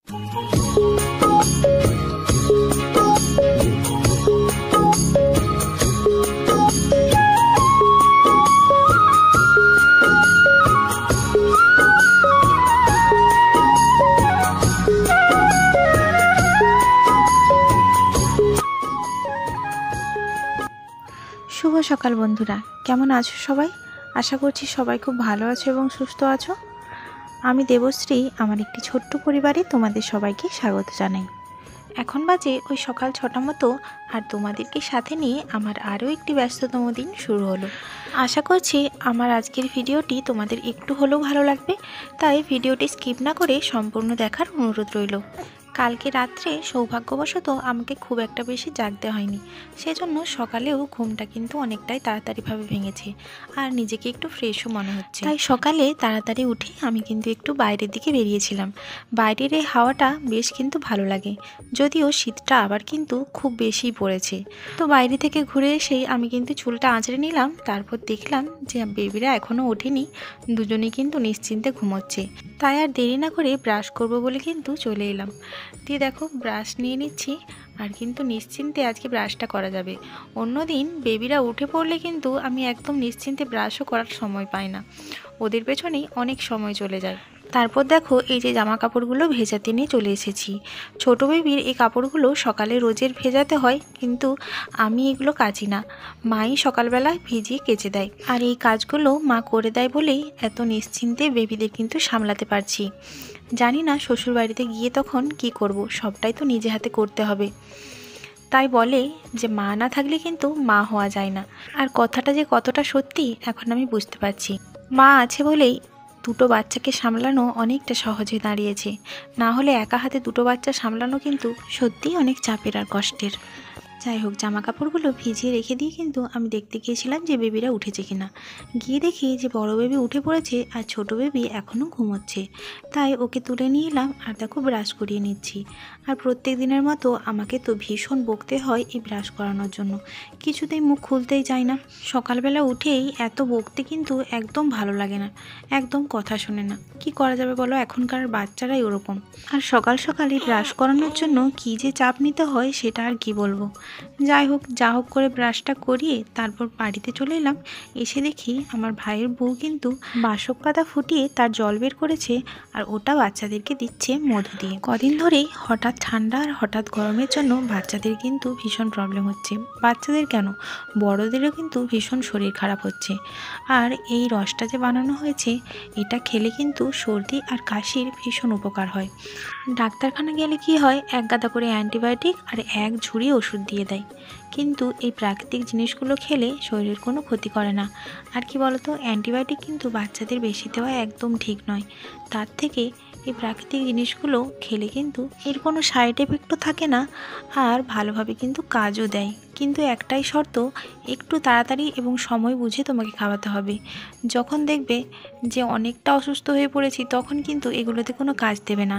শুভ সকাল বন্ধুরা, কেমন আছো সবাই? আশা করছি সবাই খুব ভালো আছো এবং সুস্থ আছো। আমি দেবশ্রী, আমার একটি ছোট্ট পরিবারে তোমাদের সবাইকে স্বাগত জানাই। এখন বাজে ওই সকাল 6টা মতো, আর তোমাদেরকে সাথে নিয়ে আমার আরও একটি ব্যস্ততম দিন শুরু হলো। আশা করছি আমার আজকের ভিডিওটি তোমাদের একটু হলেও ভালো লাগবে, তাই ভিডিওটি স্কিপ না করে সম্পূর্ণ দেখার অনুরোধ রইল। কালকে রাত্রে সৌভাগ্যবশত আমাকে খুব একটা বেশি জাগতে হয়নি, সেজন্য সকালেও ঘুমটা কিন্তু অনেকটাই তাড়াতাড়িভাবে ভেঙেছে আর নিজেকে একটু ফ্রেশও মনে হচ্ছে। তাই সকালে তাড়াতাড়ি উঠে আমি কিন্তু একটু বাইরের দিকে বেরিয়েছিলাম। বাইরের এই হাওয়াটা বেশ কিন্তু ভালো লাগে, যদিও শীতটা আবার কিন্তু খুব বেশি পড়েছে। তো বাইরে থেকে ঘুরে এসেই আমি কিন্তু চুলটা আঁচড়ে নিলাম। তারপর দেখলাম যে বেবিরা এখনও ওঠেনি, দুজনেই কিন্তু নিশ্চিন্তে ঘুমোচ্ছে। তাই আর দেরি না করে ব্রাশ করব বলে কিন্তু চলে এলাম। দিয়ে দেখো ব্রাশ নিয়ে নিচ্ছি, আর কিন্তু নিশ্চিন্তে আজকে ব্রাশটা করা যাবে। অন্যদিন বেবিরা উঠে পড়লে কিন্তু আমি একদম নিশ্চিন্তে ব্রাশও করার সময় পাই না, ওদের পেছনেই অনেক সময় চলে যায়। তারপর দেখো এই যে জামা কাপড়গুলো ভেজাতে নিয়ে চলে এসেছি। ছোটো বেবির এই কাপড়গুলো সকালে রোজের ভেজাতে হয়, কিন্তু আমি এগুলো কাচি না, মাই সকালবেলা ভিজিয়ে কেচে দেয়। আর এই কাজগুলো মা করে দেয় বলেই এত নিশ্চিন্তে বেবিদের কিন্তু সামলাতে পারছি। জানি না শ্বশুর বাড়িতে গিয়ে তখন কি করব, সবটাই তো নিজে হাতে করতে হবে। তাই বলে যে মা না থাকলে কিন্তু মা হওয়া যায় না, আর কথাটা যে কতটা সত্যি এখন আমি বুঝতে পারছি। মা আছে বলেই দুটো বাচ্চাকে সামলানো অনেকটা সহজ হয়ে দাঁড়িয়েছে, না হলে একা হাতে দুটো বাচ্চা সামলানো কিন্তু সত্যিই অনেক চাপের আর কষ্টের। যাই হোক, জামা কাপড়গুলো ভিজিয়ে রেখে দিয়ে কিন্তু আমি দেখতে গিয়েছিলাম যে বেবিরা উঠেছে কিনা। গিয়ে দেখি যে বড় বেবি উঠে পড়েছে আর ছোট বেবি এখনও ঘুমোচ্ছে। তাই ওকে তুলে নিয়ে এলাম, আর দেখো ব্রাশ করিয়ে নিচ্ছি। আর প্রত্যেক দিনের মতো আমাকে তো ভীষণ বকতে হয় এই ব্রাশ করানোর জন্য, কিছুতেই মুখ খুলতেই চায় না। সকালবেলা উঠেই এত বকতে কিন্তু একদম ভালো লাগে না, একদম কথা শোনে না। কি করা যাবে বলো, এখনকার বাচ্চারাই ওরকম। আর সকাল সকালে ব্রাশ করানোর জন্য কী যে চাপ নিতে হয় সেটা আর কি বলবো। যাই হোক, যা হোক করে ব্রাশটা করিয়ে তারপর বাড়িতে চলে এলাম। এসে দেখি আমার ভাইয়ের বউ কিন্তু বাসক পাতা ফুটিয়ে তার জল বের করেছে, আর ওটা বাচ্চাদেরকে দিচ্ছে মধু দিয়ে। কদিন ধরেই হঠাৎ ঠান্ডা আর হঠাৎ গরমের জন্য বাচ্চাদের কিন্তু ভীষণ প্রবলেম হচ্ছে। বাচ্চাদের কেন, বড়দেরও কিন্তু ভীষণ শরীর খারাপ হচ্ছে। আর এই রসটা যে বানানো হয়েছে, এটা খেলে কিন্তু সর্দি আর কাশির ভীষণ উপকার হয়। ডাক্তারখানা গেলে কি হয়, এক গাদা করে অ্যান্টিবায়োটিক আর এক ঝুড়ি ওষুধ দিয়ে দেয়, কিন্তু এই প্রাকৃতিক জিনিসগুলো খেলে শরীরের কোনো ক্ষতি করে না। আর কি বলতো, অ্যান্টিবায়োটিক কিন্তু বাচ্চাদের বেশি দেওয়া একদম ঠিক নয়। তার থেকে এই প্রাকৃতিক জিনিসগুলো খেলে কিন্তু এর কোনো সাইড এফেক্টও থাকে না, আর ভালোভাবে কিন্তু কাজও দেয়। কিন্তু একটাই শর্ত, একটু তাড়াতাড়ি এবং সময় বুঝে তোমাকে খাওয়াতে হবে। যখন দেখবে যে অনেকটা অসুস্থ হয়ে পড়েছি, তখন কিন্তু এগুলোতে কোনো কাজ দেবে না।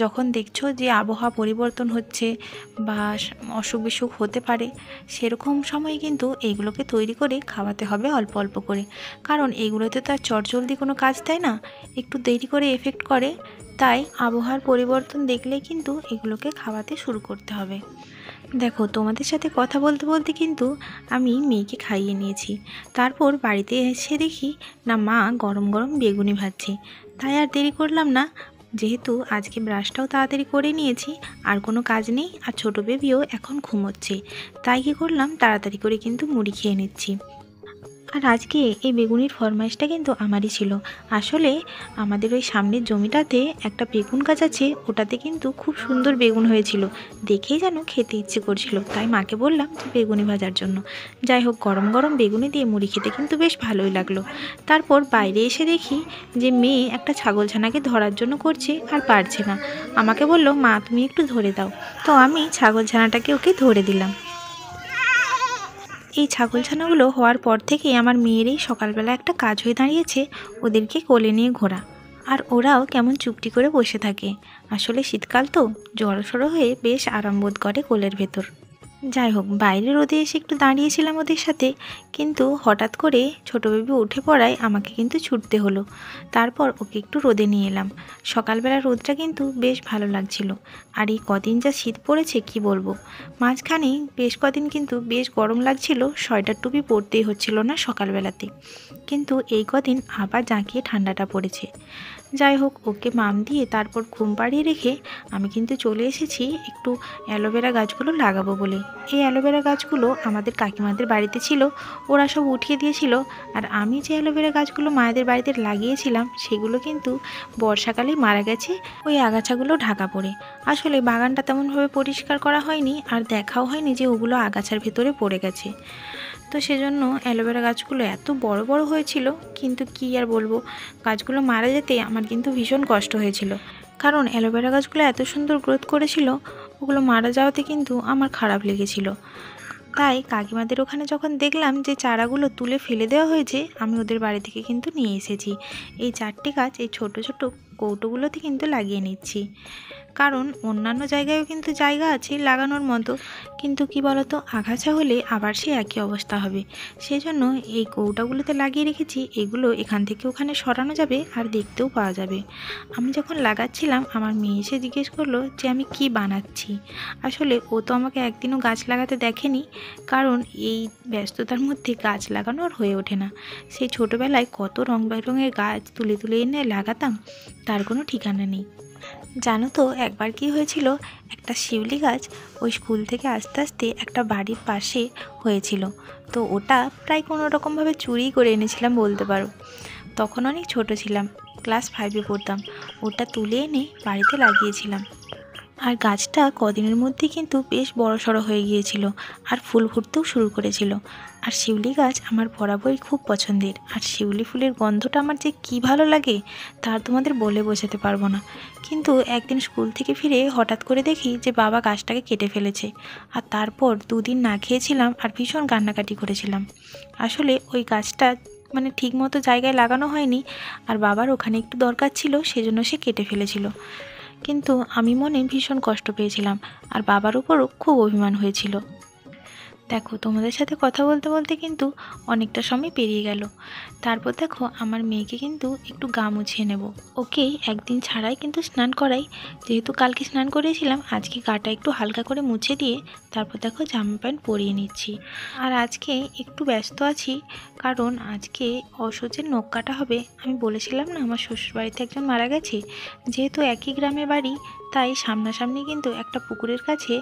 যখন দেখছো যে আবহাওয়া পরিবর্তন হচ্ছে বা অসুখ বিসুখ হতে পারে, সেরকম সময় কিন্তু এইগুলোকে তৈরি করে খাওয়াতে হবে অল্প অল্প করে। কারণ এইগুলোতে তো আর চটজলদি কোনো কাজ দেয় না, একটু দেরি করে এফেক্ট করে। তাই আবহাওয়ার পরিবর্তন দেখলেই কিন্তু এগুলোকে খাওয়াতে শুরু করতে হবে। দেখো, তোমাদের সাথে কথা বলতে বলতে কিন্তু আমি মেয়েকে খাইয়ে নিয়েছি। তারপর বাড়িতে এসে দেখি না মা গরম গরম বেগুনি ভাজছে। তাই আর দেরি করলাম না, যেহেতু আজকে ব্রাশটাও তাড়াতাড়ি করে নিয়েছি, আর কোনো কাজ নেই, আর ছোটো বেবিও এখন ঘুমোচ্ছে, তাই কী করলাম, তাড়াতাড়ি করে কিন্তু মুড়ি খেয়ে নিচ্ছি। আর আজকে এই বেগুনির ফরমাইশটা কিন্তু আমারই ছিল। আসলে আমাদের ওই সামনের জমিটাতে একটা বেগুন গাছ আছে, ওটাতে কিন্তু খুব সুন্দর বেগুন হয়েছিল, দেখেই যেন খেতে ইচ্ছে করছিল। তাই মাকে বললাম যে বেগুনি ভাজার জন্য। যাই হোক, গরম গরম বেগুনি দিয়ে মুড়ি খেতে কিন্তু বেশ ভালোই লাগলো। তারপর বাইরে এসে দেখি যে মেয়ে একটা ছাগলছানাকে ধরার জন্য করছে আর পারছে না। আমাকে বলল, মা তুমি একটু ধরে দাও। তো আমি ছাগলছানাটাকে ওকে ধরে দিলাম। এই ছাগলছানাগুলো হওয়ার পর থেকেই আমার মেয়ের এই সকালবেলা একটা কাজ হয়ে দাঁড়িয়েছে, ওদেরকে কোলে নিয়ে ঘোরা। আর ওরাও কেমন চুপটি করে বসে থাকে। আসলে শীতকাল তো, জড়সড়ো হয়ে বেশ আরাম বোধ করে কোলের ভেতর। যাই হোক, বাইরে রোদে এসে একটু দাঁড়িয়েছিলাম ওদের সাথে, কিন্তু হঠাৎ করে ছোটো বেবি উঠে পড়ায় আমাকে কিন্তু ছুটতে হলো। তারপর ওকে একটু রোদে নিয়ে এলাম। সকালবেলা রোদটা কিন্তু বেশ ভালো লাগছিল। আর এই কদিন যা শীত পড়েছে কি বলবো, মাঝখানে বেশ কদিন কিন্তু বেশ গরম লাগছিল, সোয়েটার টুপি পরতেই হচ্ছিল না সকালবেলাতে, কিন্তু এই কদিন আবার জাঁকিয়ে ঠান্ডাটা পড়েছে। যাই হোক, ওকে মাম দিয়ে তারপর ঘুম পাড়িয়ে রেখে আমি কিন্তু চলে এসেছি একটু অ্যালোভেরা গাছগুলো লাগাবো বলে। এই অ্যালোভেরা গাছগুলো আমাদের কাকিমাদের বাড়িতে ছিল, ওরা সব উঠিয়ে দিয়েছিল। আর আমি যে অ্যালোভেরা গাছগুলো মায়েদের বাড়িতে লাগিয়েছিলাম সেগুলো কিন্তু বর্ষাকালেই মারা গেছে ওই আগাছাগুলো ঢাকা পড়ে। আসলে বাগানটা তেমনভাবে পরিষ্কার করা হয়নি, আর দেখাও হয়নি যে ওগুলো আগাছার ভেতরে পড়ে গেছে। তো সেজন্য অ্যালোভেরা গাছগুলো এত বড় বড় হয়েছিল, কিন্তু কি আর বলবো, গাছগুলো মারা যেতে আমার কিন্তু ভীষণ কষ্ট হয়েছিল। কারণ অ্যালোভেরা গাছগুলো এত সুন্দর গ্রোথ করেছিল, ওগুলো মারা যাওয়াতে কিন্তু আমার খারাপ লেগেছিল। তাই কাকিমাদের ওখানে যখন দেখলাম যে চারাগুলো তুলে ফেলে দেওয়া হয়েছে, আমি ওদের বাড়ি থেকে কিন্তু নিয়ে এসেছি এই 4টে গাছ। এই ছোট ছোট কৌটোগুলোতে কিন্তু লাগিয়ে নিচ্ছি, কারণ অন্যান্য জায়গায়ও কিন্তু জায়গা আছে লাগানোর মতো, কিন্তু কি বলতো, আগাছা হলে আবার সে একই অবস্থা হবে। সেই জন্য এই কৌটাগুলোতে লাগিয়ে রেখেছি। এগুলো এখান থেকে ওখানে সরানো যাবে আর দেখতেও পাওয়া যাবে। আমি যখন লাগাচ্ছিলাম আমার মেয়ে এসে জিজ্ঞেস করলো যে আমি কি বানাচ্ছি। আসলে ও তো আমাকে একদিনও গাছ লাগাতে দেখেনি, কারণ এই ব্যস্ততার মধ্যে গাছ লাগানো আর হয়ে ওঠে না। সেই ছোটোবেলায় কত রং বেরঙের গাছ তুলে তুলে এনে লাগাতাম, তার কোনো ঠিকানা নেই। জানো তো একবার কি হয়েছিল, একটা শিউলি গাছ ওই স্কুল থেকে আস্তে আস্তে একটা বাড়ির পাশে হয়েছিল। তো ওটা প্রায় কোনো রকমভাবে চুরি করে এনেছিলাম বলতে পারো। তখন অনেক ছোট ছিলাম, ক্লাস 5-এ পড়তাম। ওটা তুলে এনে বাড়িতে লাগিয়েছিলাম, আর গাছটা কদিনের মধ্যে কিন্তু বেশ বড়সড় হয়ে গিয়েছিল আর ফুল ফুটতেও শুরু করেছিল। আর শিউলি গাছ আমার বরাবরই খুব পছন্দের, আর শিউলি ফুলের গন্ধটা আমার যে কী ভালো লাগে তা তোমাদের বলে বোঝাতে পারবো না। কিন্তু একদিন স্কুল থেকে ফিরে হঠাৎ করে দেখি যে বাবা গাছটাকে কেটে ফেলেছে, আর তারপর 2 দিন না খেয়েছিলাম আর ভীষণ কান্নাকাটি করেছিলাম। আসলে ওই গাছটা মানে ঠিকমতো জায়গায় লাগানো হয়নি, আর বাবার ওখানে একটু দরকার ছিল, সেজন্য সে কেটে ফেলেছিল। কিন্তু আমি মনে ভীষণ কষ্ট পেয়েছিলাম, আর বাবার উপরও খুব অভিমান হয়েছিল। দেখো, তোমাদের সাথে কথা বলতে বলতে কিন্তু অনেকটা সময় পেরিয়ে গেল। তারপর দেখো আমার মেয়েকে কিন্তু একটু গা মুছিয়ে নেব। ওকে একদিন ছাড়াই কিন্তু স্নান করাই, যেহেতু কালকে স্নান করিয়েছিলাম, আজকে গাটা একটু হালকা করে মুছে দিয়ে তারপর দেখো জামা প্যান্ট পরিয়ে নিচ্ছি। আর আজকে একটু ব্যস্ত আছি, কারণ আজকে অসহ্যের নখ কাটা হবে। আমি বলেছিলাম না আমার শ্বশুরবাড়িতে একজন মারা গেছে, যেহেতু একই গ্রামে বাড়ি, তাই সামনাসামনি কিন্তু একটা পুকুরের কাছে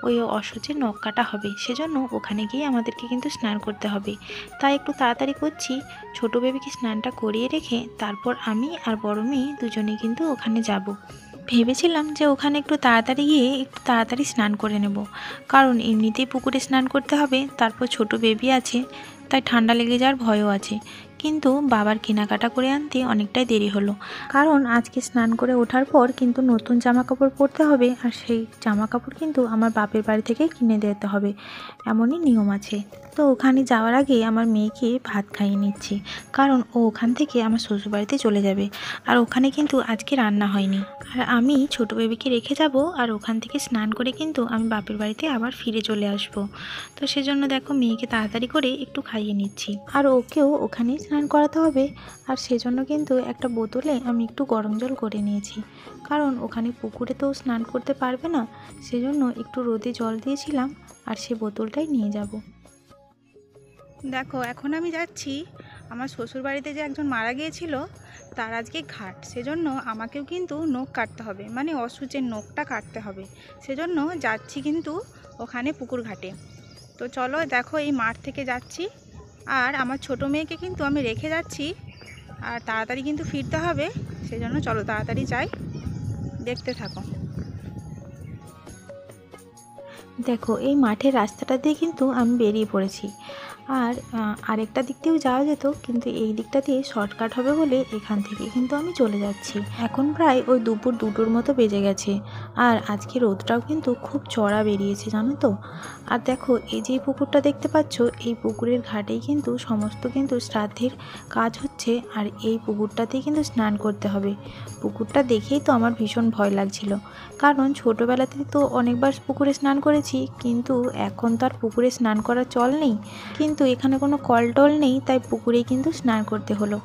ওই অসহ্যের নখ কাটা হবে। সেজন্য ওখানে গিয়ে আমাদেরকে কিন্তু স্নান করতে হবে, তাই একটু তাড়াতাড়ি করছি। ছোটো বেবিকে স্নানটা করিয়ে রেখে তারপর আমি আর বড় মেয়ে দুজনেই কিন্তু ওখানে যাব। ভেবেছিলাম যে ওখানে একটু তাড়াতাড়ি গিয়ে একটু তাড়াতাড়ি স্নান করে নেব, কারণ এমনিতেই পুকুরে স্নান করতে হবে, তারপর ছোট বেবি আছে, তাই ঠান্ডা লেগে যাওয়ার ভয়ও আছে। কিন্তু বাবার কেনাকাটা করে আনতে অনেকটাই দেরি হলো, কারণ আজকে স্নান করে ওঠার পর কিন্তু নতুন জামা কাপড় পরতে হবে, আর সেই জামা কাপড় কিন্তু আমার বাপের বাড়ি থেকে কিনে দিতে হবে, এমনই নিয়ম আছে। তো ওখানে যাওয়ার আগে আমার মেয়েকে ভাত খাইয়ে নিচ্ছি, কারণ ও ওখান থেকে আমার শ্বশুরবাড়িতে চলে যাবে, আর ওখানে কিন্তু আজকে রান্না হয়নি। আর আমি ছোটো বেবিকে রেখে যাব, আর ওখান থেকে স্নান করে কিন্তু আমি বাপের বাড়িতে আবার ফিরে চলে আসব। তো সেজন্য দেখো মেয়েকে তাড়াতাড়ি করে একটু খাইয়ে নিচ্ছি, আর ওকেও ওখানেই স্নান করাতে হবে। আর সেজন্য কিন্তু একটা বোতলে আমি একটু গরম জল করে নিয়েছি, কারণ ওখানে পুকুরে তো স্নান করতে পারবে না, সেজন্য একটু রোদে জল দিয়েছিলাম, আর সে বোতলটাই নিয়ে যাব। দেখো এখন আমি যাচ্ছি আমার শ্বশুরবাড়িতে যে একজন মারা গিয়েছিল তার আজকে ঘাট, সেজন্য আমাকেও কিন্তু নখ কাটতে হবে, মানে অসুচের নখটা কাটতে হবে। সেজন্য যাচ্ছি কিন্তু ওখানে পুকুর ঘাটে। তো চলো, দেখো এই মাঠ থেকে যাচ্ছি, আর আমার ছোট মেয়েকে কিন্তু আমি রেখে যাচ্ছি, আর তাড়াতাড়ি কিন্তু ফিরতে হবে। সেজন্য চলো তাড়াতাড়ি যাই, দেখতে থাকো। দেখো এই মাঠের রাস্তাটা দিয়ে কিন্তু আমি বেরিয়ে পড়েছি, আর আরেকটা দিক দিয়েও যাওয়া যেত, কিন্তু এই দিকটা দিয়ে শর্টকাট হবে বলে এখান থেকে কিন্তু আমি চলে যাচ্ছি। এখন প্রায় ওই দুপুর 2টোর মতো বেজে গেছে, আর আজকে রোদটাও কিন্তু খুব চড়া বেরিয়েছে জানো তো। আর দেখো এই যে পুকুরটা দেখতে পাচ্ছ, এই পুকুরের ঘাটেই কিন্তু সমস্ত কিন্তু শ্রাদ্ধের কাজ হচ্ছে, আর এই পুকুরটাতেই কিন্তু স্নান করতে হবে। পুকুরটা দেখেই তো আমার ভীষণ ভয় লাগছিল, কারণ ছোটোবেলাতে তো অনেকবার পুকুরে স্নান করেছি, কিন্তু এখন তো আর পুকুরে স্নান করার চল নেই, কিন্তু এখানে কোনো কল টল নেই, তাই পুকুরেই কিন্তু স্নান করতে হলো।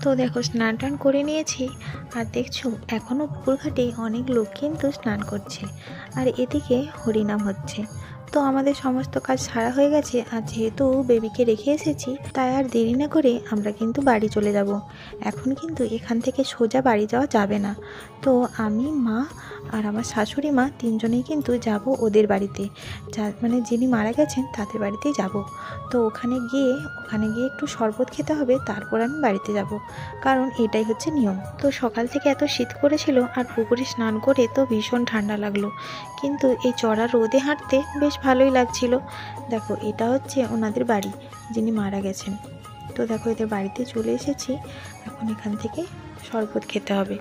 তো দেখো স্নান টান করে নিয়েছি, আর দেখছো এখনও পুকুর ঘাটে অনেক লোক কিন্তু স্নান করছে, আর এদিকে হরিনাম হচ্ছে। তো আমাদের সমস্ত কাজ সারা হয়ে গেছে, আর যেহেতু বেবিকে রেখে এসেছি তাই আর দেরি না করে আমরা কিন্তু বাড়ি চলে যাব। এখন কিন্তু এখান থেকে সোজা বাড়ি যাওয়া যাবে না। তো আমি, মা আর আমার শাশুড়ি মা তিনজনেই কিন্তু যাব ওদের বাড়িতে, মানে যিনি মারা গেছেন তাদের বাড়িতেই যাব। তো ওখানে গিয়ে একটু শরবত খেতে হবে, তারপর আমি বাড়িতে যাব, কারণ এটাই হচ্ছে নিয়ম। তো সকাল থেকে এত শীত করেছিল, আর পুকুরে স্নান করে তো ভীষণ ঠান্ডা লাগলো, কিন্তু এই চড়া রোদে হাঁটতে বেশ ভালোই লাগছিল। দেখো এটা হচ্ছে ওনাদের বাড়ি, যিনি মারা গেছেন। তো দেখো এদের বাড়িতে চলে এসেছি, এখন এখান থেকে শরবত খেতে হবে।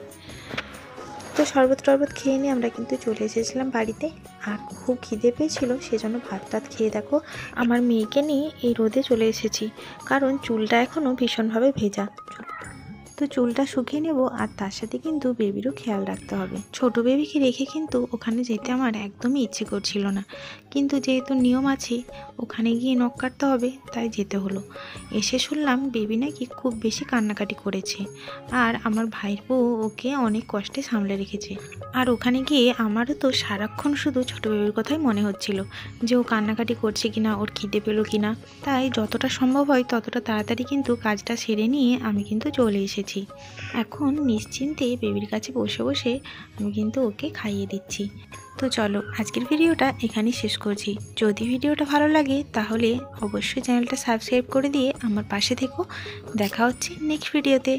তো শরবত টরবত খেয়ে নিয়ে আমরা কিন্তু চলে এসেছিলাম বাড়িতে, আর খুব খিদে পেয়েছিল, সেজন্য ভাত টাত খেয়ে দেখো আমার মেয়েকে নিয়ে এই রোদে চলে এসেছি, কারণ চুলটা এখনও ভীষণভাবে ভেজা। তো চুলটা শুকিয়ে নেব, আর তার সাথে কিন্তু বেবিরও খেয়াল রাখতে হবে। ছোট বেবিকে রেখে কিন্তু ওখানে যেতে আমার একদমই ইচ্ছে করছিল না, কিন্তু যেহেতু নিয়ম আছে ওখানে গিয়ে নখ কাটতে হবে, তাই যেতে হলো। এসে শুনলাম বেবি নাকি খুব বেশি কান্নাকাটি করেছে, আর আমার ভাইয়ের বউ ওকে অনেক কষ্টে সামলে রেখেছে। আর ওখানে গিয়ে আমারও তো সারাক্ষণ শুধু ছোট বেবির কথাই মনে হচ্ছিল, যে ও কান্নাকাটি করছে কিনা, ওর খিদে পেলো কিনা। তাই যতটা সম্ভব হয় ততটা তাড়াতাড়ি কিন্তু কাজটা সেরে নিয়ে আমি কিন্তু চলে এসেছি। এখন নিশ্চিন্তে বেবির কাছে বসে বসে আমি কিন্তু ওকে খাইয়ে দিচ্ছি। তো চলো আজকের ভিডিওটা এখানেই শেষ করছি। যদি ভিডিওটা ভালো লাগে তাহলে অবশ্যই চ্যানেলটা সাবস্ক্রাইব করে দিয়ে আমার পাশে থেকো। দেখা হচ্ছে নেক্সট ভিডিওতে।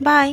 বাই।